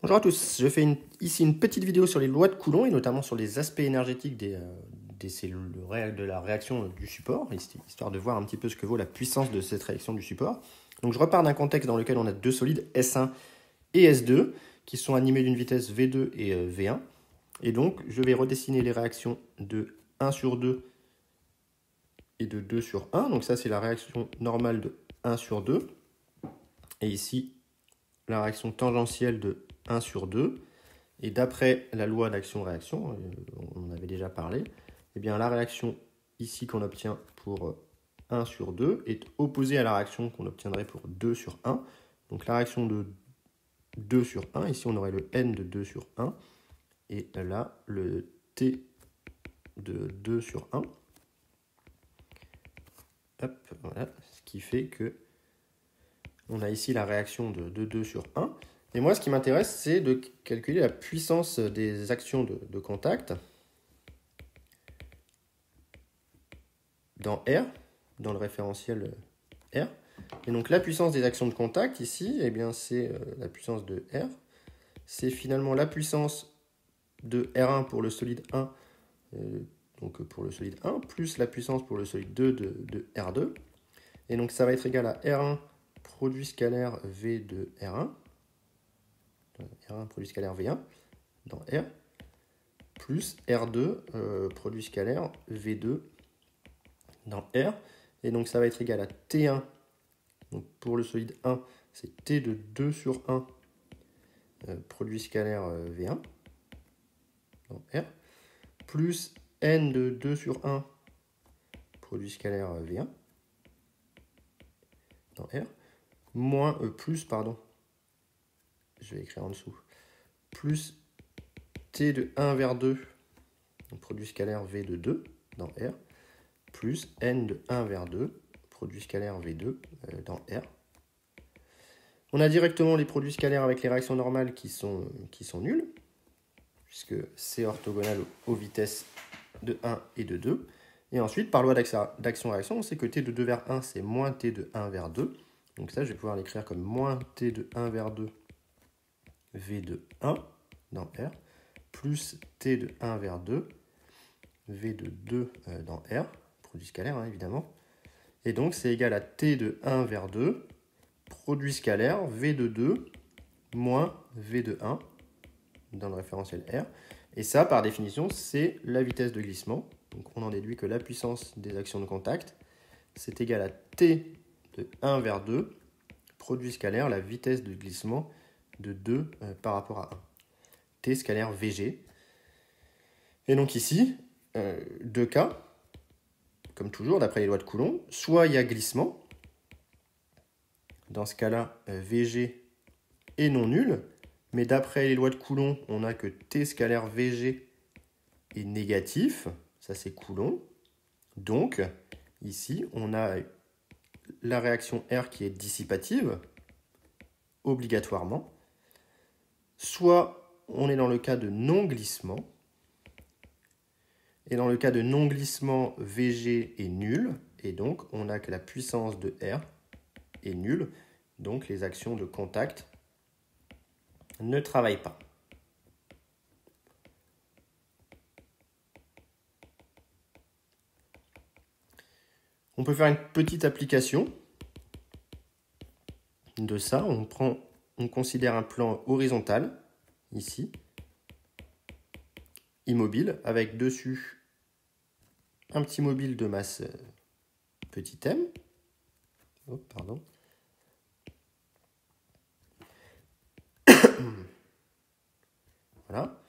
Bonjour à tous, je fais ici une petite vidéo sur les lois de Coulomb et notamment sur les aspects énergétiques des cellules de la réaction du support, histoire de voir un petit peu ce que vaut la puissance de cette réaction du support. Donc je repars d'un contexte dans lequel on a deux solides, S1 et S2, qui sont animés d'une vitesse V2 et V1. Et donc je vais redessiner les réactions de 1 sur 2 et de 2 sur 1. Donc ça c'est la réaction normale de 1 sur 2. Et ici, la réaction tangentielle de 1 sur 2. Et d'après la loi d'action-réaction, on en avait déjà parlé, eh bien la réaction ici qu'on obtient pour 1 sur 2 est opposée à la réaction qu'on obtiendrait pour 2 sur 1. Donc la réaction de 2 sur 1, ici on aurait le N de 2 sur 1, et là le T de 2 sur 1. Hop, voilà, ce qui fait que on a ici la réaction de 2 sur 1. Et moi, ce qui m'intéresse, c'est de calculer la puissance des actions de contact dans R, dans le référentiel R. Et donc, la puissance des actions de contact, ici, eh bien, c'est la puissance de R. C'est finalement la puissance de R1 pour le solide 1, donc pour le solide 1, plus la puissance pour le solide 2 de R2. Et donc, ça va être égal à R1 produit scalaire V de R1. R1 produit scalaire V1 dans R, plus R2 produit scalaire V2 dans R. Et donc ça va être égal à T1. Donc pour le solide 1, c'est T de 2 sur 1 produit scalaire V1 dans R, plus N de 2 sur 1 produit scalaire V1 dans R, moins plus, pardon, je vais écrire en dessous, plus T de 1 vers 2, donc produit scalaire V de 2 dans R, plus N de 1 vers 2, produit scalaire V2 dans R. On a directement les produits scalaires avec les réactions normales qui sont nuls, puisque c'est orthogonal aux vitesses de 1 et de 2. Et ensuite, par loi d'action-réaction, on sait que T de 2 vers 1, c'est moins T de 1 vers 2. Donc ça, je vais pouvoir l'écrire comme moins T de 1 vers 2 V de 1 dans R, plus T de 1 vers 2 V de 2 dans R, produit scalaire hein, évidemment. Et donc c'est égal à T de 1 vers 2, produit scalaire V de 2 moins V de 1 dans le référentiel R. Et ça, par définition, c'est la vitesse de glissement. Donc on en déduit que la puissance des actions de contact, c'est égal à T de 1 vers 2, produit scalaire, la vitesse de glissement de 2 par rapport à 1. T scalaire VG. Et donc ici, deux cas, comme toujours, d'après les lois de Coulomb. Soit il y a glissement, dans ce cas-là, VG est non nul, mais d'après les lois de Coulomb, on a que T scalaire VG est négatif, ça c'est Coulomb. Donc, ici, on a la réaction R qui est dissipative, obligatoirement. Soit on est dans le cas de non-glissement, et dans le cas de non-glissement, VG est nul, et donc on a que la puissance de R est nulle, donc les actions de contact ne travaillent pas. On peut faire une petite application de ça. On considère un plan horizontal, ici, immobile, avec dessus un petit mobile de masse petit m. Oh, pardon. Voilà.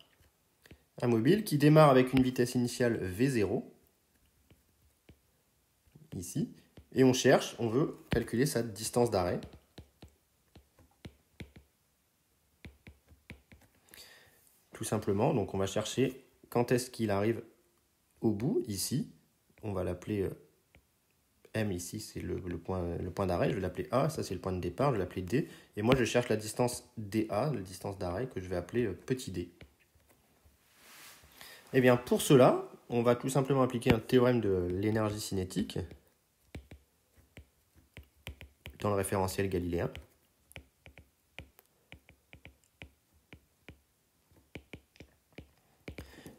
Un mobile qui démarre avec une vitesse initiale V0, ici, et on veut calculer sa distance d'arrêt. Tout simplement, donc on va chercher quand est-ce qu'il arrive au bout, ici. On va l'appeler M, ici c'est le point d'arrêt, je vais l'appeler A, ça c'est le point de départ, je vais l'appeler D, et moi je cherche la distance DA, la distance d'arrêt, que je vais appeler petit d. Et bien pour cela, on va tout simplement appliquer un théorème de l'énergie cinétique dans le référentiel galiléen.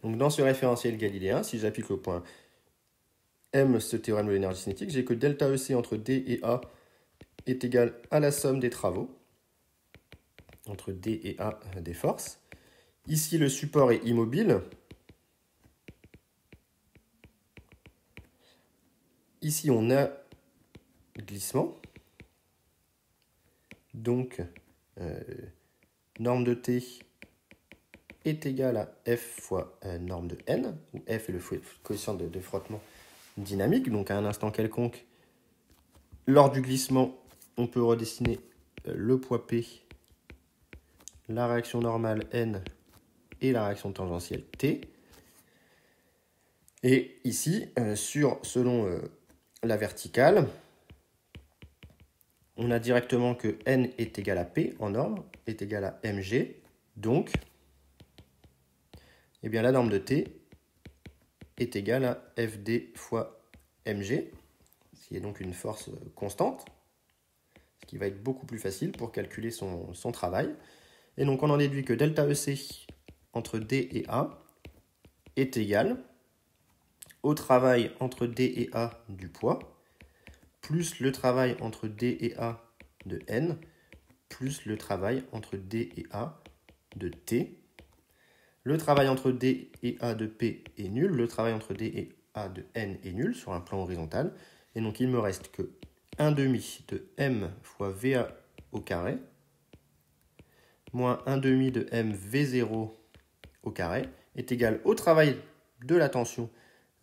Donc dans ce référentiel galiléen, si j'applique le point M, ce théorème de l'énergie cinétique, j'ai que delta EC entre D et A est égal à la somme des travaux entre D et A des forces. Ici, le support est immobile. Ici, on a glissement. Donc, norme de T est égale à F fois norme de N, où F est le coefficient de frottement dynamique. Donc, à un instant quelconque, lors du glissement, on peut redessiner le poids P, la réaction normale N et la réaction tangentielle T. Et ici, selon la verticale, on a directement que N est égal à P en norme, est égal à mg. Donc, eh bien, la norme de T est égale à Fd fois mg, ce qui est donc une force constante, ce qui va être beaucoup plus facile pour calculer son travail. Et donc, on en déduit que delta EC entre D et A est égal au travail entre D et A du poids, plus le travail entre D et A de N, plus le travail entre D et A de T. Le travail entre D et A de P est nul, le travail entre D et A de N est nul sur un plan horizontal. Et donc il me reste que 1 demi de M fois VA au carré, moins 1 demi de M V0 au carré, est égal au travail de la tension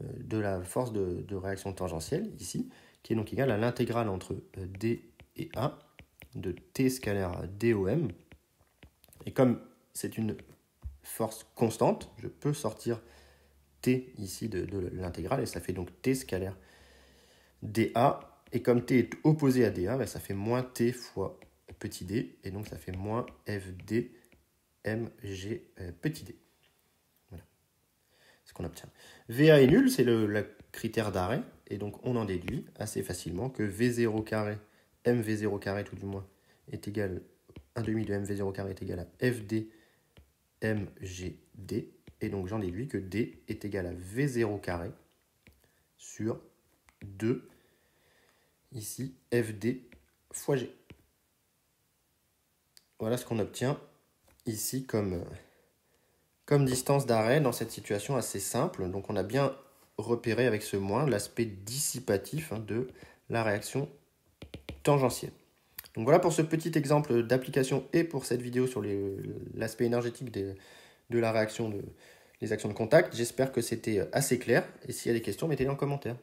de la force de réaction tangentielle, ici, qui est donc égal à l'intégrale entre D et A de T scalaire DOM. Et comme c'est une force constante, je peux sortir T ici de l'intégrale, et ça fait donc T scalaire dA. Et comme T est opposé à dA, ça fait moins T fois petit d, et donc ça fait moins FD mg petit d. Voilà ce qu'on obtient. VA est nul, c'est le critère d'arrêt, et donc on en déduit assez facilement que V0 carré, MV0 carré tout du moins, est égal, 1 demi de MV0 carré est égal à FD mgd, et donc j'en déduis que D est égal à V0 carré sur 2, ici, FD fois G. Voilà ce qu'on obtient ici comme distance d'arrêt dans cette situation assez simple. Donc on a bien repéré avec ce moins l'aspect dissipatif de la réaction tangentielle. Donc voilà pour ce petit exemple d'application et pour cette vidéo sur l'aspect énergétique de la réaction des actions de contact. J'espère que c'était assez clair, et s'il y a des questions, mettez-les en commentaire.